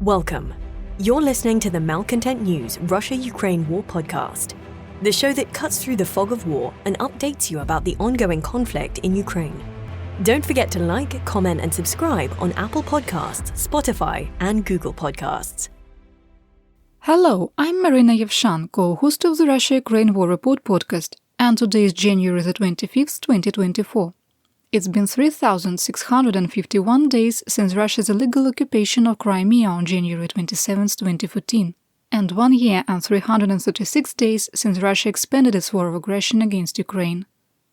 Welcome. You're listening to the Malcontent News Russia-Ukraine War podcast, the show that cuts through the fog of war and updates you about the ongoing conflict in Ukraine. Don't forget to like, comment, and subscribe on Apple Podcasts, Spotify, and Google Podcasts. Hello, I'm Marina Yevshan, co-host of the Russia-Ukraine War Report podcast, and today is January the 25th, 2024. It's been 3,651 days since Russia's illegal occupation of Crimea on January 27, 2014, and 1 year and 336 days since Russia expanded its war of aggression against Ukraine.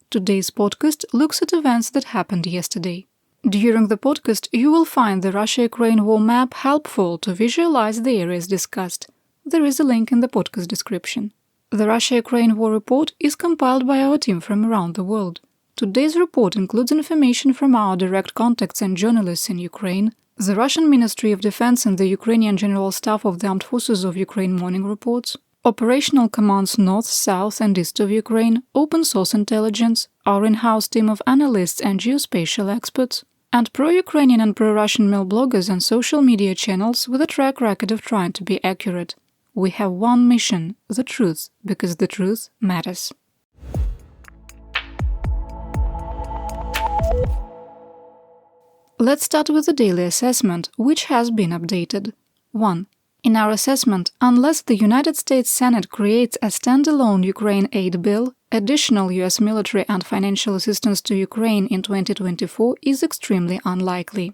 Today's podcast looks at events that happened yesterday. During the podcast, you will find the Russia-Ukraine war map helpful to visualize the areas discussed. There is a link in the podcast description. The Russia-Ukraine war report is compiled by our team from around the world. Today's report includes information from our direct contacts and journalists in Ukraine, the Russian Ministry of Defense and the Ukrainian General Staff of the Armed Forces of Ukraine morning reports, operational commands north, south and east of Ukraine, open source intelligence, our in-house team of analysts and geospatial experts, and pro-Ukrainian and pro-Russian male bloggers and social media channels with a track record of trying to be accurate. We have one mission: the truth, because the truth matters. Let's start with the daily assessment, which has been updated. 1. In our assessment, unless the United States Senate creates a standalone Ukraine aid bill, additional US military and financial assistance to Ukraine in 2024 is extremely unlikely.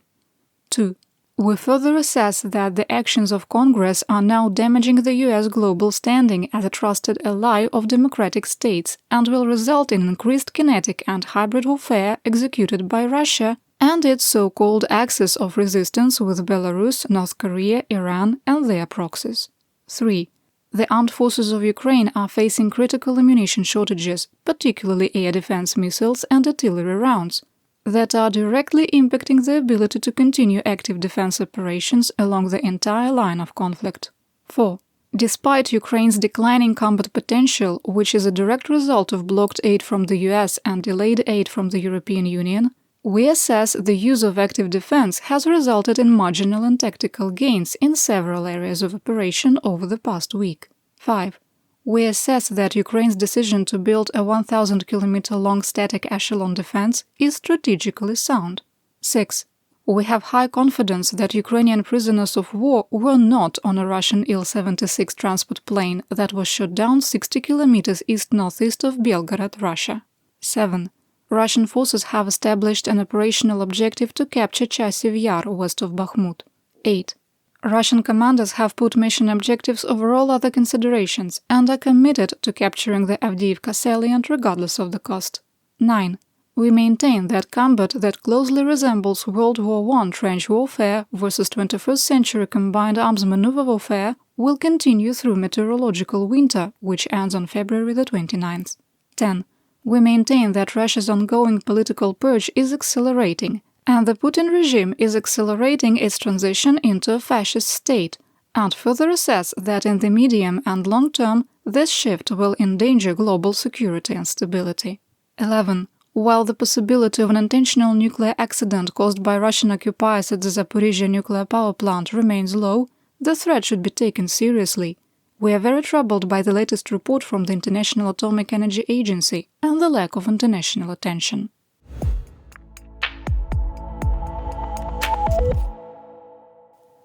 2. We further assess that the actions of Congress are now damaging the US global standing as a trusted ally of democratic states and will result in increased kinetic and hybrid warfare executed by Russia and its so-called axis of resistance with Belarus, North Korea, Iran and their proxies. 3. The armed forces of Ukraine are facing critical ammunition shortages, particularly air defense missiles and artillery rounds, that are directly impacting the ability to continue active defense operations along the entire line of conflict. 4. Despite Ukraine's declining combat potential, which is a direct result of blocked aid from the US and delayed aid from the European Union, we assess the use of active defense has resulted in marginal and tactical gains in several areas of operation over the past week. 5. We assess that Ukraine's decision to build a 1,000-kilometer-long static echelon defense is strategically sound. 6. We have high confidence that Ukrainian prisoners of war were not on a Russian Il-76 transport plane that was shot down 60 kilometers east-northeast of Belgorod, Russia. 7. Russian forces have established an operational objective to capture Chasiv Yar west of Bakhmut. 8. Russian commanders have put mission objectives over all other considerations and are committed to capturing the Avdiivka salient regardless of the cost. 9. We maintain that combat that closely resembles World War I trench warfare versus 21st century combined arms maneuver warfare will continue through meteorological winter, which ends on February the 29th. 10. We maintain that Russia's ongoing political purge is accelerating, and the Putin regime is accelerating its transition into a fascist state, and further assess that in the medium and long term, this shift will endanger global security and stability. 11. While the possibility of an intentional nuclear accident caused by Russian occupiers at the Zaporizhzhia nuclear power plant remains low, the threat should be taken seriously. We are very troubled by the latest report from the International Atomic Energy Agency and the lack of international attention.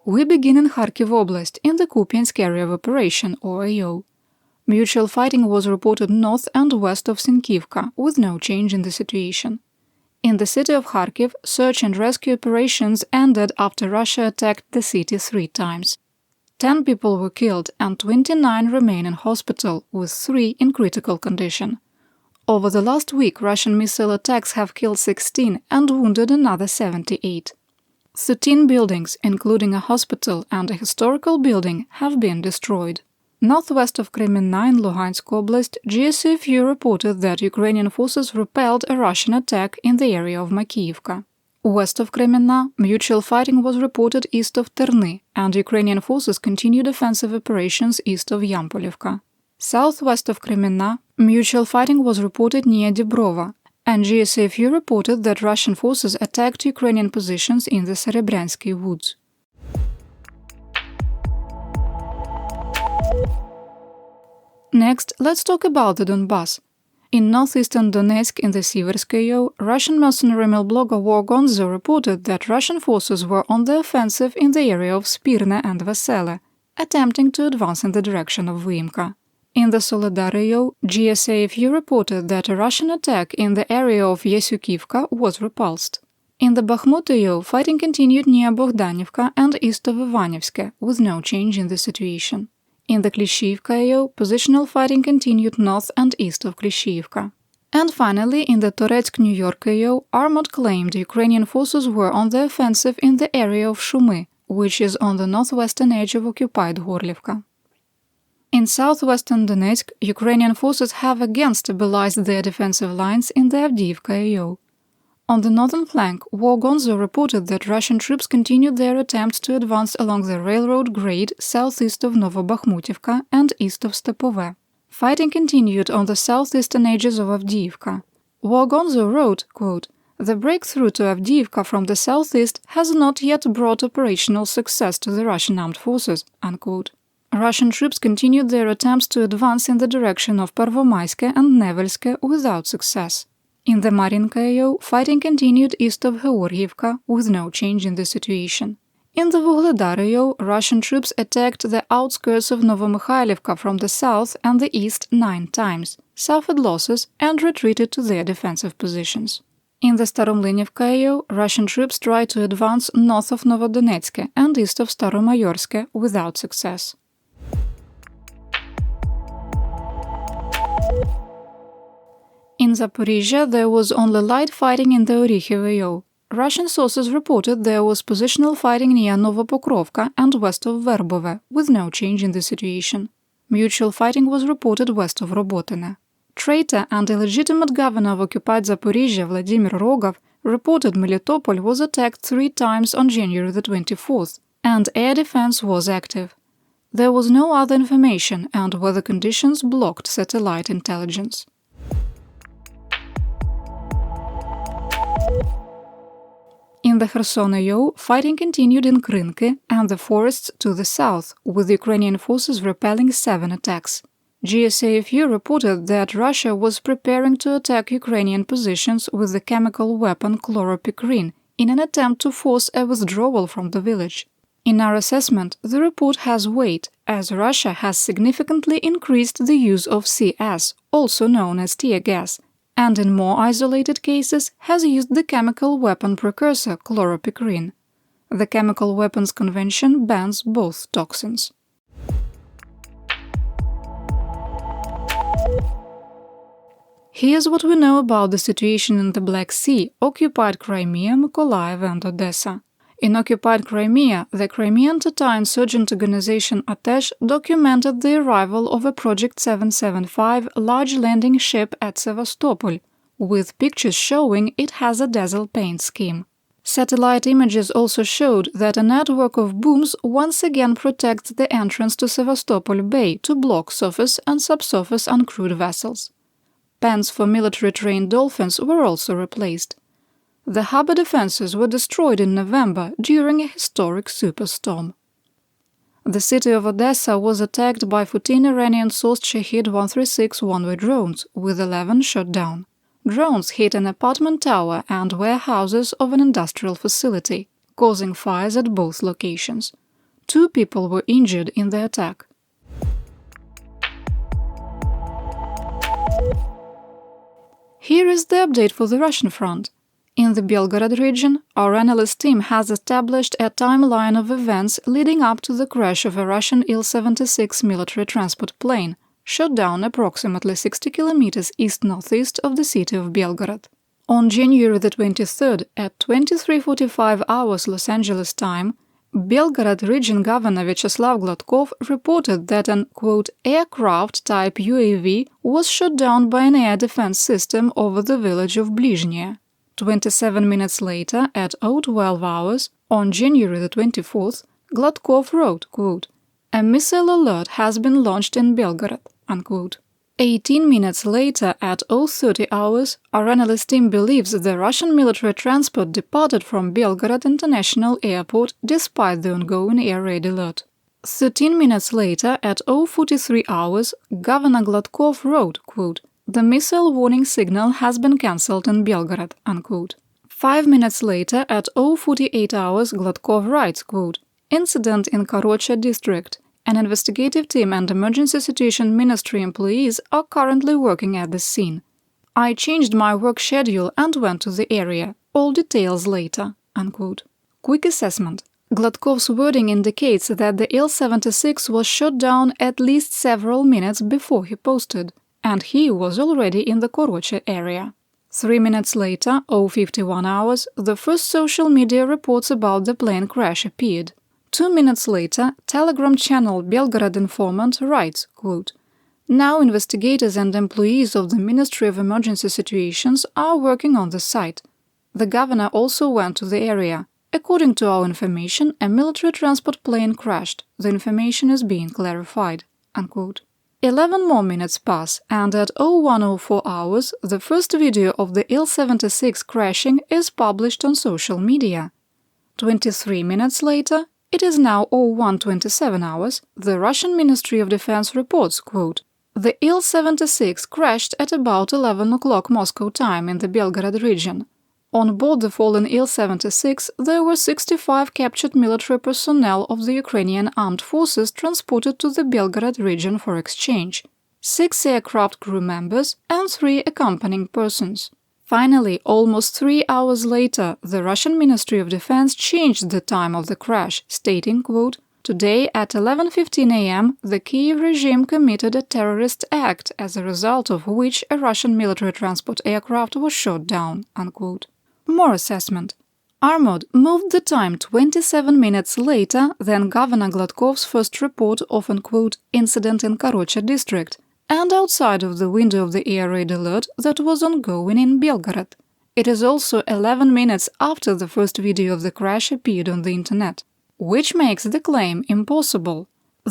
We begin in Kharkiv Oblast, in the Kupiansk area of operation, or AO. Mutual fighting was reported north and west of Sinkivka, with no change in the situation. In the city of Kharkiv, search and rescue operations ended after Russia attacked the city 3 times. 10 people were killed and 29 remain in hospital, with 3 in critical condition. Over the last week, Russian missile attacks have killed 16 and wounded another 78. 13 buildings, including a hospital and a historical building, have been destroyed. Northwest of Crimea in Luhansk Oblast, GSFU reported that Ukrainian forces repelled a Russian attack in the area of Makiyivka. West of Crimea, mutual fighting was reported east of Terny, and Ukrainian forces continued offensive operations east of Yampolivka. Southwest of Crimea, mutual fighting was reported near Dibrova, and GSFU reported that Russian forces attacked Ukrainian positions in the Serebryansky woods. Next, let's talk about the Donbas. In northeastern Donetsk in the Siverskaya, Russian mercenary mail blogger War Gonzo reported that Russian forces were on the offensive in the area of Spirne and Vesele, attempting to advance in the direction of Vyimka. In the Soledar-Rio, GSAFU reported that a Russian attack in the area of Yasukivka was repulsed. In the Bakhmut-Rio, fighting continued near Bogdanivka and east of Ivanivske, with no change in the situation. In the Klishivka-Rio, positional fighting continued north and east of Klishivka. And finally, in the Toretsk-New York-Rio, Armad claimed Ukrainian forces were on the offensive in the area of Shumy, which is on the northwestern edge of occupied Gorlivka. In southwestern Donetsk, Ukrainian forces have again stabilized their defensive lines in the Avdiivka-Rio. On the northern flank, War Gonzo reported that Russian troops continued their attempts to advance along the railroad grade southeast of Novobakhmutivka and east of Stepove. Fighting continued on the southeastern edges of Avdiivka. War Gonzo wrote, quote, "The breakthrough to Avdiivka from the southeast has not yet brought operational success to the Russian armed forces." Unquote. Russian troops continued their attempts to advance in the direction of Pervomaiske and Nevelske without success. In the Marinka-Rio, fighting continued east of Georgievka with no change in the situation. In the Vuhledar-Rio, Russian troops attacked the outskirts of Novomykhailivka from the south and the east 9 times, suffered losses, and retreated to their defensive positions. In the Staromlynivka-Rio, Russian troops tried to advance north of Novodonetsk and east of Staromayorsk without success. In Zaporizhzhia, there was only light fighting in the Orikhiv-Rio. Russian sources reported there was positional fighting near Novopokrovka and west of Verbove, with no change in the situation. Mutual fighting was reported west of Robotine. Traitor and illegitimate governor of occupied Zaporizhzhia Vladimir Rogov reported Melitopol was attacked 3 times on January the 24th, and air defense was active. There was no other information, and weather conditions blocked satellite intelligence. In the Kherson-Rio, fighting continued in Krynki and the forests to the south, with Ukrainian forces repelling 7 attacks. GSAFU reported that Russia was preparing to attack Ukrainian positions with the chemical weapon chloropicrin in an attempt to force a withdrawal from the village. In our assessment, the report has weight, as Russia has significantly increased the use of CS, also known as tear gas, and in more isolated cases has used the chemical weapon precursor chloropicrin. The Chemical Weapons Convention bans both toxins. Here's what we know about the situation in the Black Sea, occupied Crimea, Mykolaiv and Odesa. In occupied Crimea, the Crimean Tatar insurgent organization Atesh documented the arrival of a Project 775 large landing ship at Sevastopol, with pictures showing it has a diesel paint scheme. Satellite images also showed that a network of booms once again protects the entrance to Sevastopol Bay to block surface and subsurface uncrewed vessels. Pens for military-trained dolphins were also replaced. The harbor defenses were destroyed in November during a historic superstorm. The city of Odessa was attacked by 14 Iranian-sourced Shahed-136 one-way drones, with 11 shot down. Drones hit an apartment tower and warehouses of an industrial facility, causing fires at both locations. 2 people were injured in the attack. Here is the update for the Russian front. In the Belgorod region, our analyst team has established a timeline of events leading up to the crash of a Russian Il-76 military transport plane, shot down approximately 60 kilometers east-northeast of the city of Belgorod. On January the 23rd, at 23:45 hours Los Angeles time, Belgorod region governor Vyacheslav Gladkov reported that an, quote, aircraft type UAV was shot down by an air defense system over the village of Blizhnie. 27 minutes later, at 0:12 hours, on January the 24th, Gladkov wrote, quote, "A missile alert has been launched in Belgorod," unquote. 18 minutes later, at 0:30 hours, our analyst team believes the Russian military transport departed from Belgorod International Airport despite the ongoing air raid alert. 13 minutes later, at 0:43 hours, Governor Gladkov wrote, quote, "The missile warning signal has been cancelled in Belgorod," unquote. 5 minutes later, at 0:48 hours, Gladkov writes, quote, "Incident in Korocha district. An investigative team and emergency situation ministry employees are currently working at the scene. I changed my work schedule and went to the area. All details later," unquote. Quick assessment. Gladkov's wording indicates that the Il-76 was shot down at least several minutes before he posted, and he was already in the Korocha area. 3 minutes later, 0:51 hours, the first social media reports about the plane crash appeared. 2 minutes later, Telegram channel Belgorod Informant writes, quote, "Now investigators and employees of the Ministry of Emergency Situations are working on the site. The governor also went to the area. According to our information, a military transport plane crashed. The information is being clarified," unquote. 11 more minutes pass, and at 01:04 hours, the first video of the Il-76 crashing is published on social media. 23 minutes later, it is now 01:27 hours, the Russian Ministry of Defense reports, quote, "The Il-76 crashed at about 11 o'clock Moscow time in the Belgorod region. On board the fallen Il-76, there were 65 captured military personnel of the Ukrainian armed forces transported to the Belgorod region for exchange, 6 aircraft crew members and 3 accompanying persons." Finally, almost 3 hours later, the Russian Ministry of Defense changed the time of the crash, stating, quote, "Today at 11:15 a.m., the Kiev regime committed a terrorist act, as a result of which a Russian military transport aircraft was shot down," unquote. More assessment. Armored moved the time 27 minutes later than Governor Gladkov's first report of unquote, "incident in Korocha district," and outside of the window of the air raid alert that was ongoing in Belgorod. It is also 11 minutes after the first video of the crash appeared on the internet, which makes the claim impossible.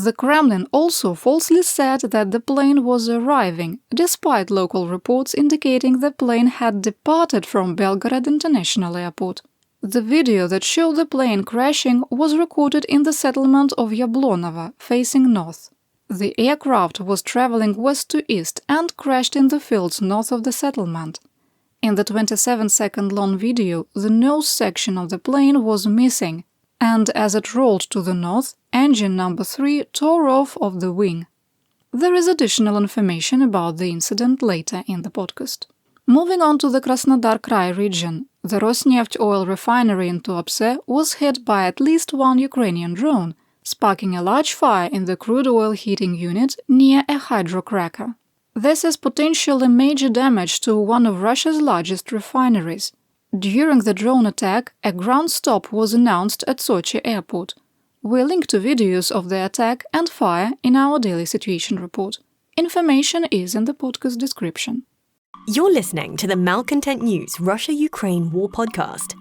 The Kremlin also falsely said that the plane was arriving, despite local reports indicating the plane had departed from Belgorod International Airport. The video that showed the plane crashing was recorded in the settlement of Yablonovo, facing north. The aircraft was traveling west to east and crashed in the fields north of the settlement. In the 27-second-long video, the nose section of the plane was missing, and as it rolled to the north, engine number 3 tore off of the wing. There is additional information about the incident later in the podcast. Moving on to the Krasnodar Krai region, the Rosneft oil refinery in Tuapse was hit by at least one Ukrainian drone, sparking a large fire in the crude oil heating unit near a hydrocracker. This is potentially major damage to one of Russia's largest refineries. During the drone attack, a ground stop was announced at Sochi airport. We link to videos of the attack and fire in our daily situation report. Information is in the podcast description. You're listening to the Malcontent News Russia-Ukraine War podcast.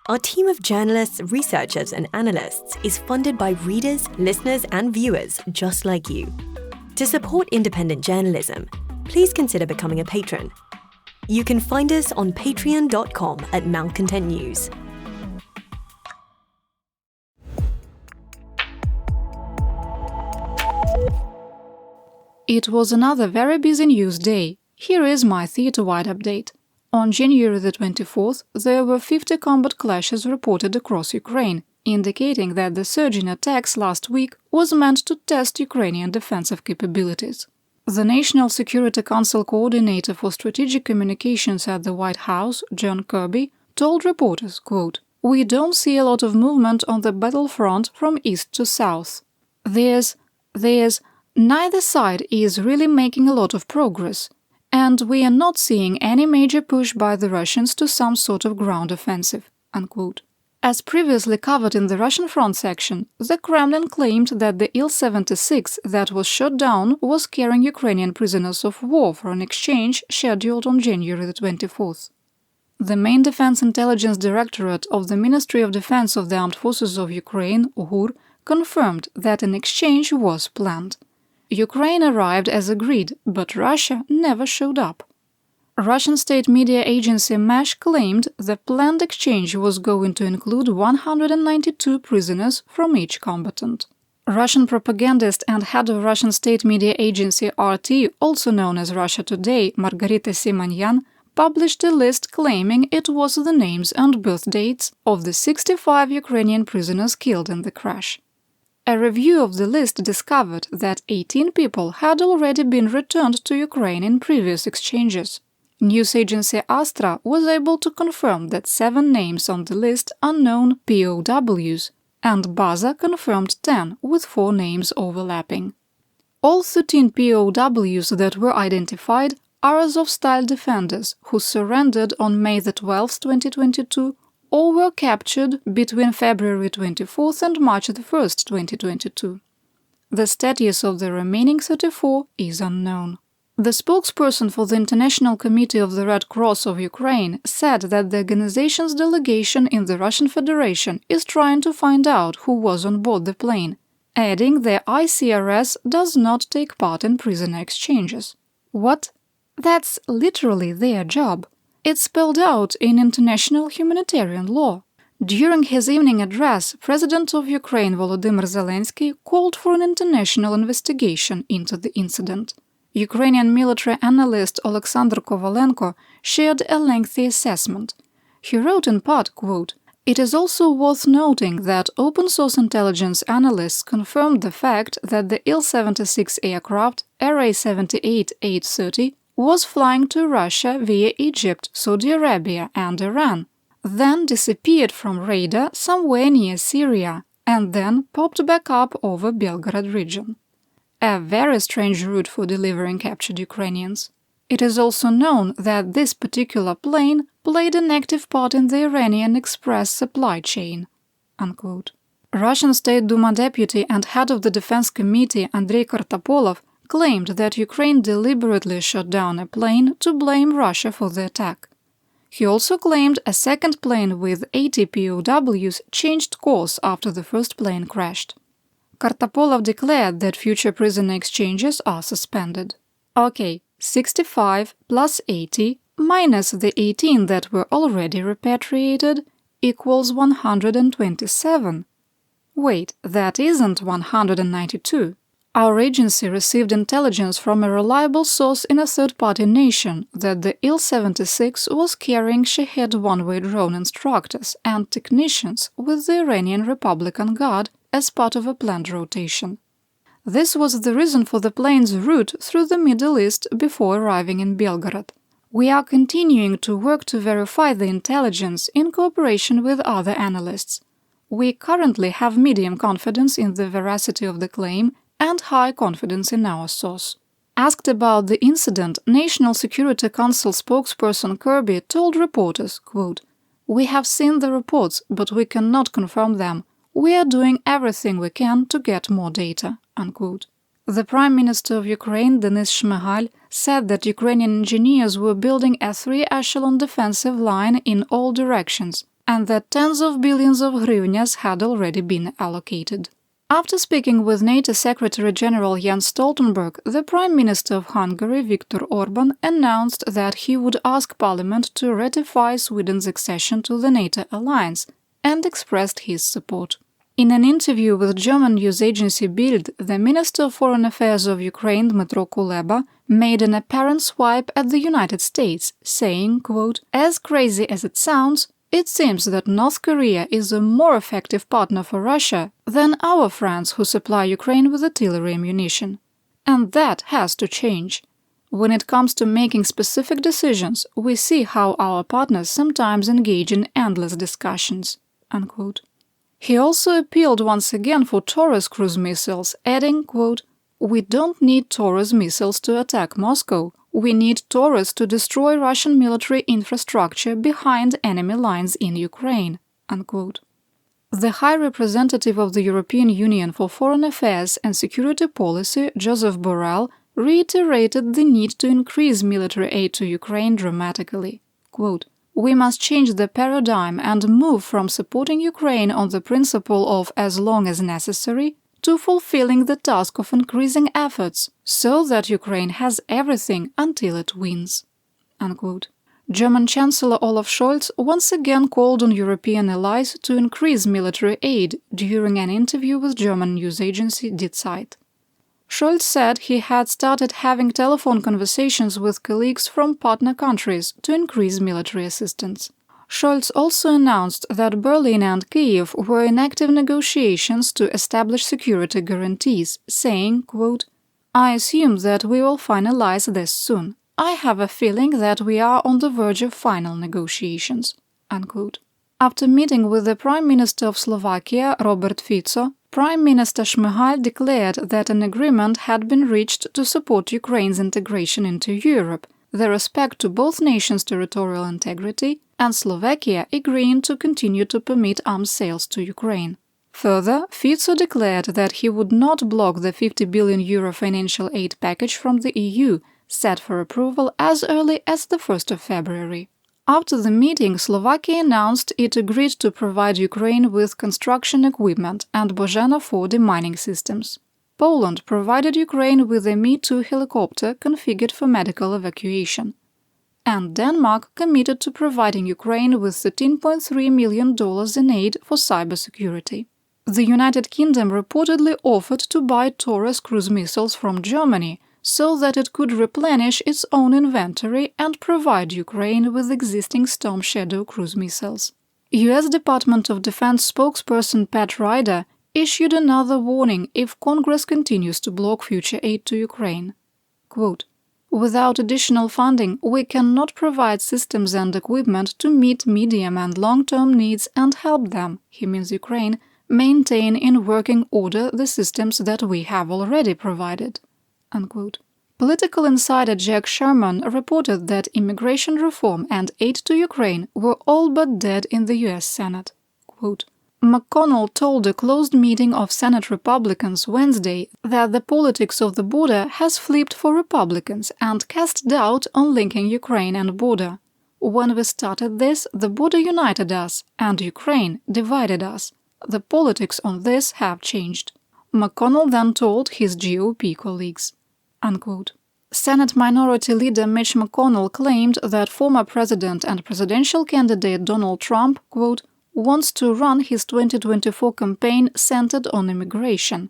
Our team of journalists, researchers, and analysts is funded by readers, listeners, and viewers just like you. To support independent journalism, please consider becoming a patron. You can find us on patreon.com/malcontentnews. It was another very busy news day. Here is my Theaterwide update. On January the 24th, there were 50 combat clashes reported across Ukraine, indicating that the surge in attacks last week was meant to test Ukrainian defensive capabilities. The National Security Council Coordinator for Strategic Communications at the White House, John Kirby, told reporters, quote, "We don't see a lot of movement on the battlefront from east to south. Neither side is really making a lot of progress, and we are not seeing any major push by the Russians to some sort of ground offensive," unquote. As previously covered in the Russian front section, the Kremlin claimed that the Il-76 that was shot down was carrying Ukrainian prisoners of war for an exchange scheduled on January the 24th. The main Defense Intelligence Directorate of the Ministry of Defense of the Armed Forces of Ukraine, GUR, confirmed that an exchange was planned. Ukraine arrived as agreed, but Russia never showed up. Russian state media agency MASH claimed the planned exchange was going to include 192 prisoners from each combatant. Russian propagandist and head of Russian state media agency RT, also known as Russia Today, Margarita Simonyan, published a list claiming it was the names and birth dates of the 65 Ukrainian prisoners killed in the crash. A review of the list discovered that 18 people had already been returned to Ukraine in previous exchanges. News agency Astra was able to confirm that 7 names on the list are known POWs, and Baza confirmed 10, with 4 names overlapping. All 13 POWs that were identified are Azov-style defenders who surrendered on May 12, 2022, or were captured between February 24 and March 1, 2022. The status of the remaining 34 is unknown. The spokesperson for the International Committee of the Red Cross of Ukraine said that the organization's delegation in the Russian Federation is trying to find out who was on board the plane, adding the ICRS does not take part in prisoner exchanges. What? That's literally their job. It's spelled out in international humanitarian law. During his evening address, President of Ukraine Volodymyr Zelensky called for an international investigation into the incident. Ukrainian military analyst Alexander Kovalenko shared a lengthy assessment. He wrote in part, quote, "It is also worth noting that open-source intelligence analysts confirmed the fact that the Il-76 aircraft RA-78-830 was flying to Russia via Egypt, Saudi Arabia and Iran, then disappeared from radar somewhere near Syria, and then popped back up over Belgorod region. A very strange route for delivering captured Ukrainians. It is also known that this particular plane played an active part in the Iranian express supply chain." Unquote. Russian State Duma deputy and head of the Defense Committee Andrei Kartapolov claimed that Ukraine deliberately shot down a plane to blame Russia for the attack. He also claimed a second plane with 80 POWs changed course after the first plane crashed. Kartapolov declared that future prisoner exchanges are suspended. Okay, 65 plus 80 minus the 18 that were already repatriated equals 127. Wait, that isn't 192. Our agency received intelligence from a reliable source in a third-party nation that the Il-76 was carrying Shahed one-way drone instructors and technicians with the Iranian Republican Guard as part of a planned rotation. This was the reason for the plane's route through the Middle East before arriving in Belgorod. We are continuing to work to verify the intelligence in cooperation with other analysts. We currently have medium confidence in the veracity of the claim and high confidence in our source. Asked about the incident, National Security Council spokesperson Kirby told reporters, quote, "We have seen the reports, but we cannot confirm them. We are doing everything we can to get more data." Unquote. The Prime Minister of Ukraine, Denis Shmyhal, said that Ukrainian engineers were building a 3-echelon defensive line in all directions, and that tens of billions of hryvnias had already been allocated. After speaking with NATO Secretary-General Jens Stoltenberg, the Prime Minister of Hungary, Viktor Orban, announced that he would ask Parliament to ratify Sweden's accession to the NATO alliance and expressed his support. In an interview with German news agency Bild, the Minister of Foreign Affairs of Ukraine, Dmytro Kuleba, made an apparent swipe at the United States, saying, quote, "As crazy as it sounds, it seems that North Korea is a more effective partner for Russia than our friends who supply Ukraine with artillery ammunition. And that has to change. When it comes to making specific decisions, we see how our partners sometimes engage in endless discussions." Unquote. He also appealed once again for Taurus cruise missiles, adding, quote, "We don't need Taurus missiles to attack Moscow. We need Taurus to destroy Russian military infrastructure behind enemy lines in Ukraine." Unquote. The High Representative of the European Union for Foreign Affairs and Security Policy, Joseph Borrell, reiterated the need to increase military aid to Ukraine dramatically. Quote, "We must change the paradigm and move from supporting Ukraine on the principle of as long as necessary to fulfilling the task of increasing efforts so that Ukraine has everything until it wins." Unquote. German Chancellor Olaf Scholz once again called on European allies to increase military aid during an interview with German news agency Die Zeit. Scholz said he had started having telephone conversations with colleagues from partner countries to increase military assistance. Scholz also announced that Berlin and Kyiv were in active negotiations to establish security guarantees, saying, quote, "I assume that we will finalize this soon. I have a feeling that we are on the verge of final negotiations." Unquote. After meeting with the Prime Minister of Slovakia, Robert Fico, Prime Minister Shmyhal declared that an agreement had been reached to support Ukraine's integration into Europe, the respect to both nations' territorial integrity, and Slovakia agreeing to continue to permit arms sales to Ukraine. Further, Fico declared that he would not block the €50 billion financial aid package from the EU, set for approval as early as the 1st of February. After the meeting, Slovakia announced it agreed to provide Ukraine with construction equipment and Bozhena 4 demining systems. Poland provided Ukraine with a Mi-2 helicopter configured for medical evacuation. And Denmark committed to providing Ukraine with $13.3 million in aid for cybersecurity. The United Kingdom reportedly offered to buy Taurus cruise missiles from Germany so that it could replenish its own inventory and provide Ukraine with existing Storm Shadow cruise missiles. US Department of Defense spokesperson Pat Ryder issued another warning if Congress continues to block future aid to Ukraine. Quote, "Without additional funding, we cannot provide systems and equipment to meet medium and long-term needs and help them," he means Ukraine, "maintain in working order the systems that we have already provided." Unquote. Political insider Jack Sherman reported that immigration reform and aid to Ukraine were all but dead in the US Senate. Quote, McConnell told a closed meeting of Senate Republicans Wednesday that the politics of the border has flipped for Republicans and cast doubt on linking Ukraine and border. "When we started this, the border united us, and Ukraine divided us. The politics on this have changed," McConnell then told his GOP colleagues. Unquote. Senate Minority Leader Mitch McConnell claimed that former President and presidential candidate Donald Trump, quote, "wants to run his 2024 campaign centered on immigration,"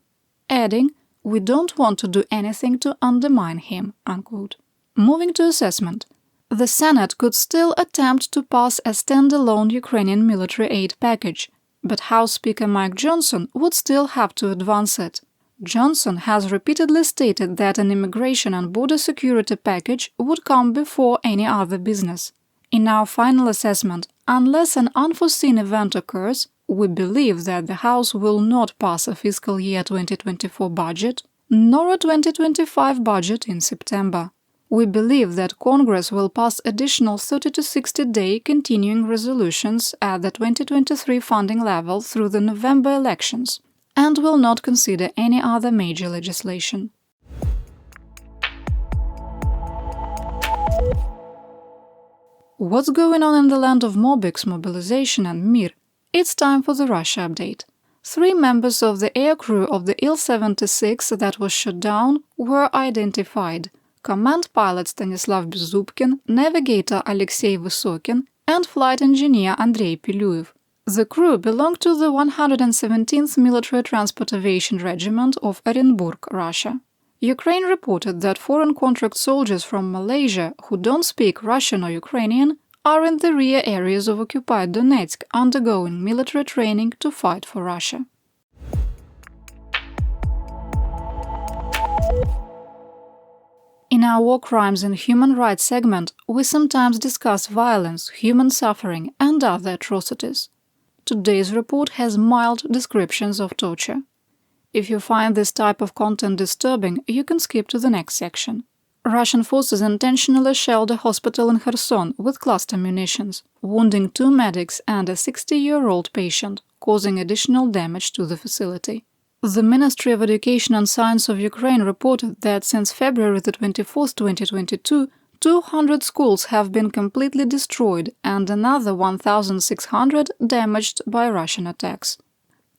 adding, "We don't want to do anything to undermine him," unquote. Moving to assessment. The Senate could still attempt to pass a standalone Ukrainian military aid package, but House Speaker Mike Johnson would still have to advance it. Johnson has repeatedly stated that an immigration and border security package would come before any other business. In our final assessment, unless an unforeseen event occurs, we believe that the House will not pass a fiscal year 2024 budget, nor a 2025 budget in September. We believe that Congress will pass additional 30 to 60-day continuing resolutions at the 2023 funding level through the November elections, and will not consider any other major legislation. What's going on in the land of Mobiks, Mobilization and Mir? It's time for the Russia update. 3 members of the aircrew of the Il-76 that was shot down were identified: command pilot Stanislav Bezubkin, navigator Alexei Vysokin, and flight engineer Andrei Piluev. The crew belonged to the 117th Military Transport Aviation Regiment of Orenburg, Russia. Ukraine reported that foreign contract soldiers from Malaysia who don't speak Russian or Ukrainian are in the rear areas of occupied Donetsk undergoing military training to fight for Russia. In our War Crimes and Human Rights segment, we sometimes discuss violence, human suffering, and other atrocities. Today's report has mild descriptions of torture. If you find this type of content disturbing, you can skip to the next section. Russian forces intentionally shelled a hospital in Kherson with cluster munitions, wounding 2 medics and a 60-year-old patient, causing additional damage to the facility. The Ministry of Education and Science of Ukraine reported that since February 24, 2022, 200 schools have been completely destroyed and another 1,600 damaged by Russian attacks.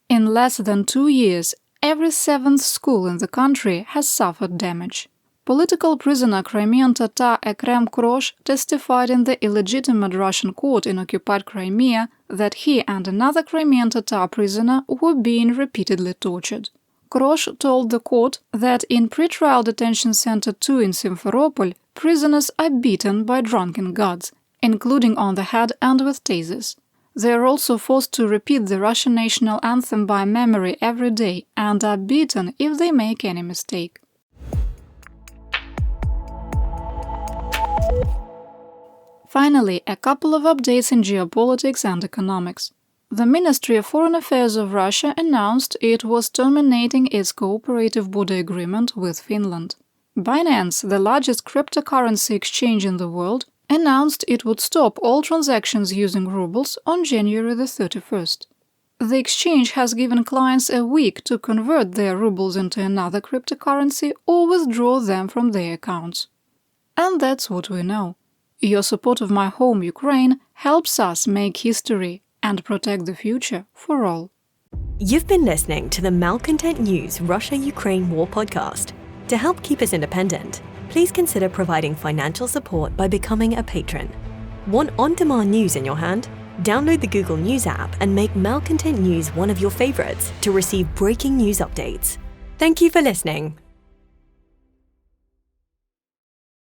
In less than 2 years, every 7th school in the country has suffered damage. Political prisoner Crimean Tatar Ekrem Krosh testified in the illegitimate Russian court in occupied Crimea that he and another Crimean Tatar prisoner were being repeatedly tortured. Krosh told the court that in pretrial detention center 2 in Simferopol, prisoners are beaten by drunken guards, including on the head and with tasers. They are also forced to repeat the Russian national anthem by memory every day and are beaten if they make any mistake. Finally, a couple of updates in geopolitics and economics. The Ministry of Foreign Affairs of Russia announced it was terminating its cooperative border agreement with Finland. Binance, the largest cryptocurrency exchange in the world, announced it would stop all transactions using rubles on January the 31st. The exchange has given clients a week to convert their rubles into another cryptocurrency or withdraw them from their accounts. And that's what we know. Your support of my home, Ukraine, helps us make history and protect the future for all. You've been listening to the Malcontent News Russia-Ukraine War podcast. To help keep us independent, please consider providing financial support by becoming a patron. Want on-demand news in your hand? Download the Google News app and make Malcontent News one of your favorites to receive breaking news updates. Thank you for listening.